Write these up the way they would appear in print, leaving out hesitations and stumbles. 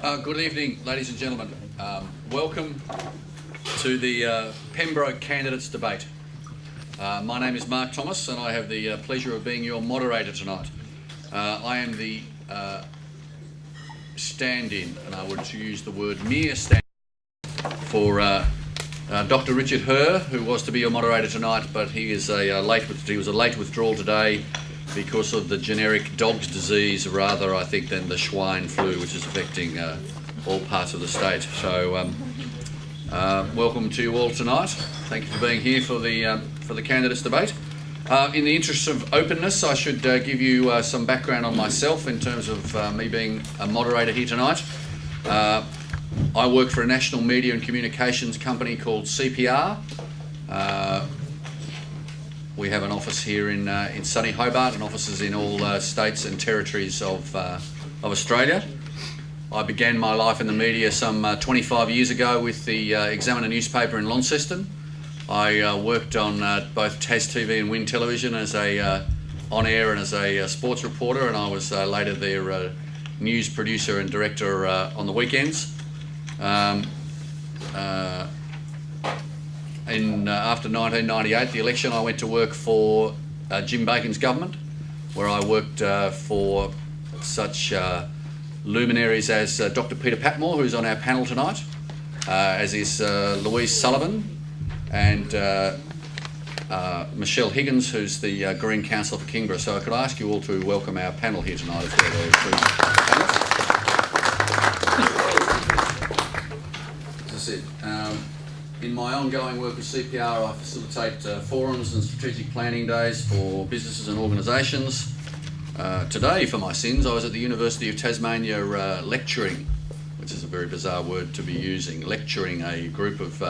Good evening, ladies and gentlemen. Welcome to the Pembroke candidates debate. My name is Mark Thomas and I have the pleasure of being your moderator tonight. I am the stand-in, and I would use the word mere stand-in for Dr. Richard Herr, who was to be your moderator tonight, but he was a late withdrawal today because of the generic dog's disease rather, I think, than the swine flu, which is affecting all parts of the state. So welcome to you all tonight. Thank you for being here for the candidates debate. In the interest of openness, I should give you some background on myself in terms of me being a moderator here tonight. I work for a national media and communications company called CPR. We have an office here in sunny Hobart and offices in all states and territories of Australia. I began my life in the media some 25 years ago with the Examiner newspaper in Launceston. I worked on both Tas TV and Win Television as a on-air and as a sports reporter, and I was later their news producer and director on the weekends. After 1998, the election, I went to work for Jim Bacon's government, where I worked for such luminaries as Dr. Peter Patmore, who's on our panel tonight, as is Louise Sullivan, and Michelle Higgins, who's the Green Councillor for Kingborough. So I could ask you all to welcome our panel here tonight as well. As I said, in my ongoing work with CPR, I facilitate forums and strategic planning days for businesses and organisations. Today, for my sins, I was at the University of Tasmania lecturing, which is a very bizarre word to be using, lecturing a group of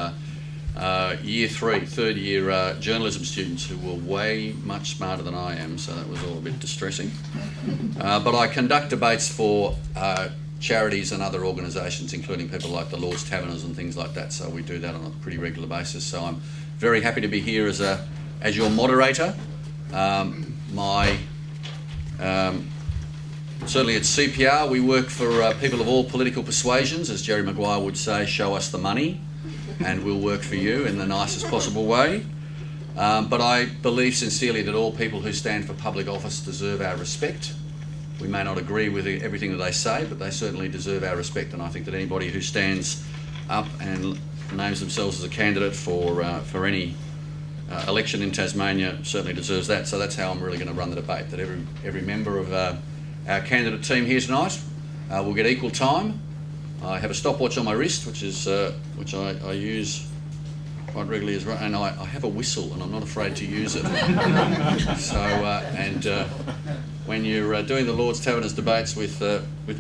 third year journalism students who were way much smarter than I am, so that was all a bit distressing. But I conduct debates for charities and other organisations, including people like the Lord's Taverners and things like that, so we do that on a pretty regular basis. So I'm very happy to be here as your moderator. Certainly at CPR we work for people of all political persuasions. As Jerry Maguire would say, show us the money and we'll work for you in the nicest possible way. But I believe sincerely that all people who stand for public office deserve our respect. We may not agree with everything that they say, but they certainly deserve our respect, and I think that anybody who stands up and names themselves as a candidate for any election in Tasmania certainly deserves that. So that's how I'm really going to run the debate, that every member of our candidate team here tonight will get equal time. I have a stopwatch on my wrist, which I use quite regularly as well, and I have a whistle, and I'm not afraid to use it. So when you're doing the Lord's Taverners debates with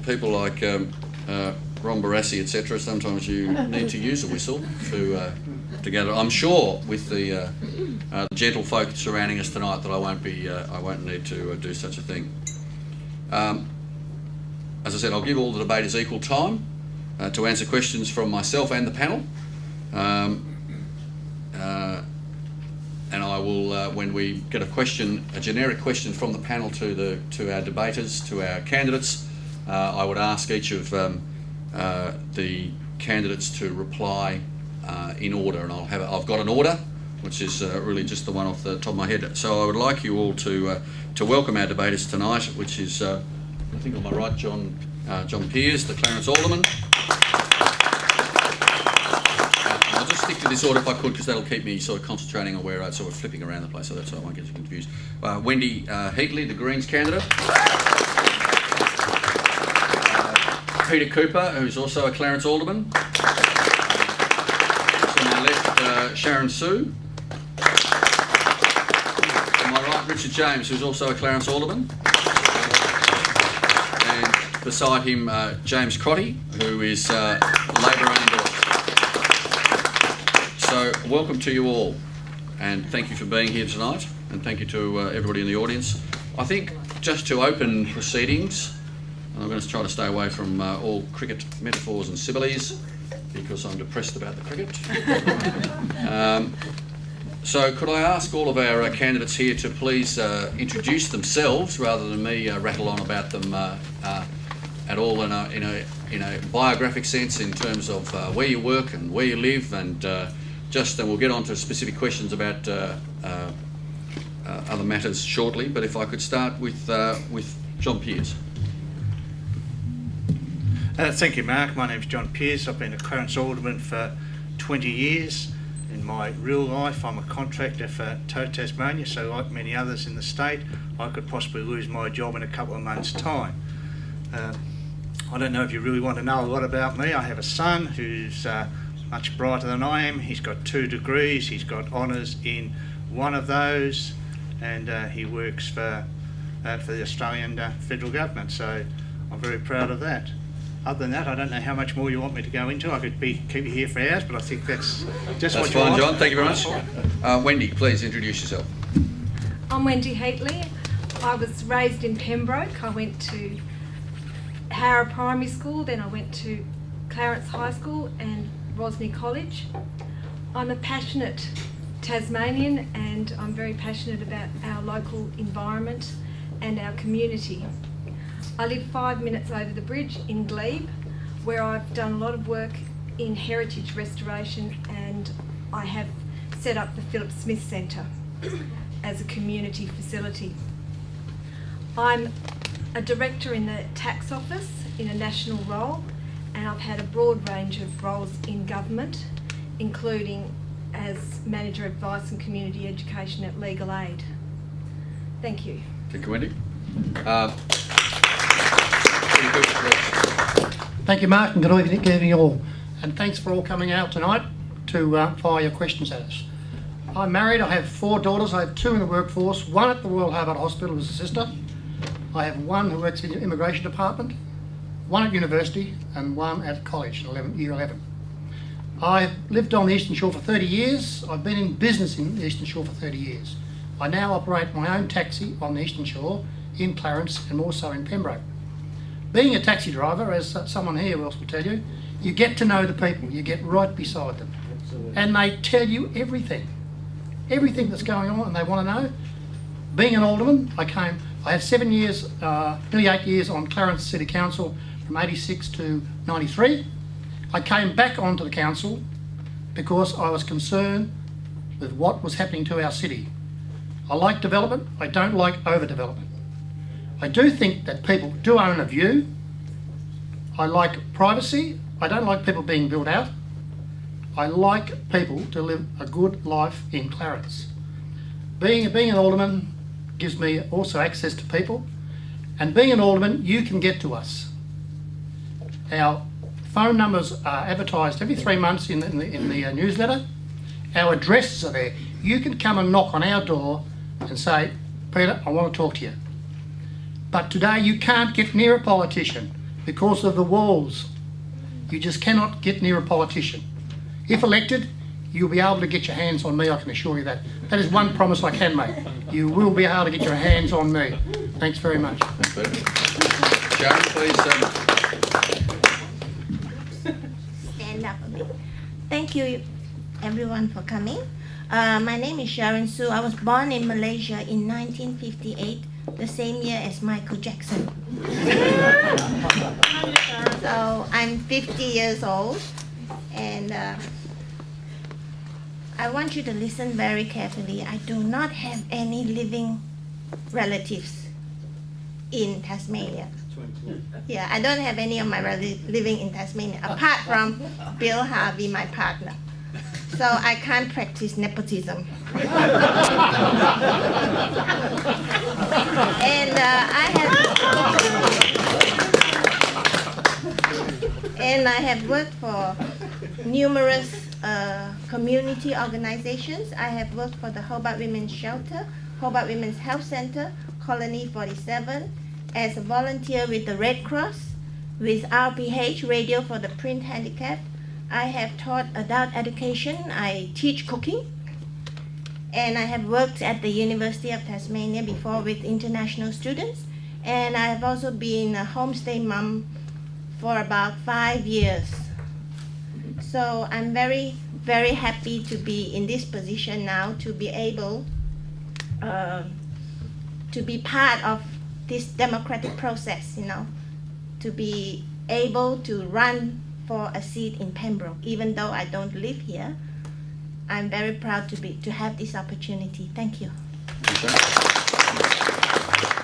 people like Ron Barassi, etc., sometimes you need to use a whistle to gather. I'm sure with the gentle folk surrounding us tonight that I won't need to do such a thing. As I said, I'll give all the debaters equal time to answer questions from myself and the panel. And I will, when we get a generic question from the panel to our debaters, to our candidates, I would ask each of the candidates to reply in order, and I've got an order, which is really just the one off the top of my head. So I would like you all to welcome our debaters tonight, which is I think on my right, John Pearce, the Clarence Alderman. I'll just stick to this order if I could, because that'll keep me sort of concentrating on where I'm sort of flipping around the place, so that's why I won't get you confused. Wendy Heatley, the Greens candidate. Peter Cooper, who's also a Clarence Alderman. To my left, Sharon Sue. To my right, Richard James, who's also a Clarence Alderman. And beside him, James Crotty, who is Labor endorsed. So welcome to you all, and thank you for being here tonight, and thank you to everybody in the audience. I think just to open proceedings, and I'm going to try to stay away from all cricket metaphors and similes because I'm depressed about the cricket. So could I ask all of our candidates here to please introduce themselves rather than me rattle on about them at all in a biographic sense in terms of where you work and where you live, and we'll get on to specific questions about other matters shortly. But if I could start with John Pearce. Thank you, Mark. My name's John Pearce. I've been a Clarence Alderman for 20 years. In my real life, I'm a contractor for Tasmania, so like many others in the state, I could possibly lose my job in a couple of months' time. I don't know if you really want to know a lot about me. I have a son who's much brighter than I am. He's got 2 degrees. He's got honours in one of those, and he works for the Australian federal government, so I'm very proud of that. Other than that, I don't know how much more you want me to go into. I could keep you here for hours, but I think that's just what you want. That's fine, John. Thank you very much. Wendy, please introduce yourself. I'm Wendy Heatley. I was raised in Pembroke. I went to Howrah Primary School, then I went to Clarence High School and Rosny College. I'm a passionate Tasmanian, and I'm very passionate about our local environment and our community. I live 5 minutes over the bridge in Glebe, where I've done a lot of work in heritage restoration, and I have set up the Philip Smith Centre as a community facility. I'm a director in the tax office in a national role, and I've had a broad range of roles in government, including as Manager Advice and Community Education at Legal Aid. Thank you. Thank you, Wendy. Thank you, Mark, and good evening all. And thanks for all coming out tonight to fire your questions at us. I'm married. I have 4 daughters. I have 2 in the workforce, 1 at the Royal Hobart Hospital as a sister. I have 1 who works in the Immigration Department, 1 at university, and 1 at college, year 11. I've lived on the Eastern Shore for 30 years. I've been in business in the Eastern Shore for 30 years. I now operate my own taxi on the Eastern Shore in Clarence and more so in Pembroke. Being a taxi driver, as someone here else will tell you, you get to know the people, you get right beside them. Absolutely. And they tell you everything that's going on, and they want to know. Being an alderman, I had 7 years, nearly 8 years on Clarence City Council from 86 to 93. I came back onto the council because I was concerned with what was happening to our city. I like development, I don't like overdevelopment. I do think that people do own a view. I like privacy. I don't like people being built out. I like people to live a good life in Clarence. Being an alderman gives me also access to people, and being an alderman, you can get to us. Our phone numbers are advertised every 3 months in the newsletter. Our addresses are there. You can come and knock on our door and say, Peter, I want to talk to you. But today you can't get near a politician because of the walls. You just cannot get near a politician. If elected, you'll be able to get your hands on me, I can assure you that. That is one promise I can make. You will be able to get your hands on me. Thanks very much. Thanks, Peter. Sharon, please. Stand up a bit. Thank you, everyone, for coming. My name is Sharon Su. I was born in Malaysia in 1958. The same year as Michael Jackson. So I'm 50 years old, and I want you to listen very carefully. I do not have any living relatives in Tasmania. Yeah, I don't have any of my relatives living in Tasmania, apart from Bill Harvey, my partner. So I can't practice nepotism. And I have worked for numerous community organizations. I have worked for the Hobart Women's Shelter, Hobart Women's Health Centre, Colony 47, as a volunteer with the Red Cross, with RPH, Radio for the Print Handicapped. I have taught adult education. I teach cooking. And I have worked at the University of Tasmania before with international students. And I have also been a homestay mum for about 5 years. So I'm very, very happy to be in this position now, to be able to be part of this democratic process, to be able to run for a seat in Pembroke. Even though I don't live here, I'm very proud to have this opportunity. Thank you. Okay.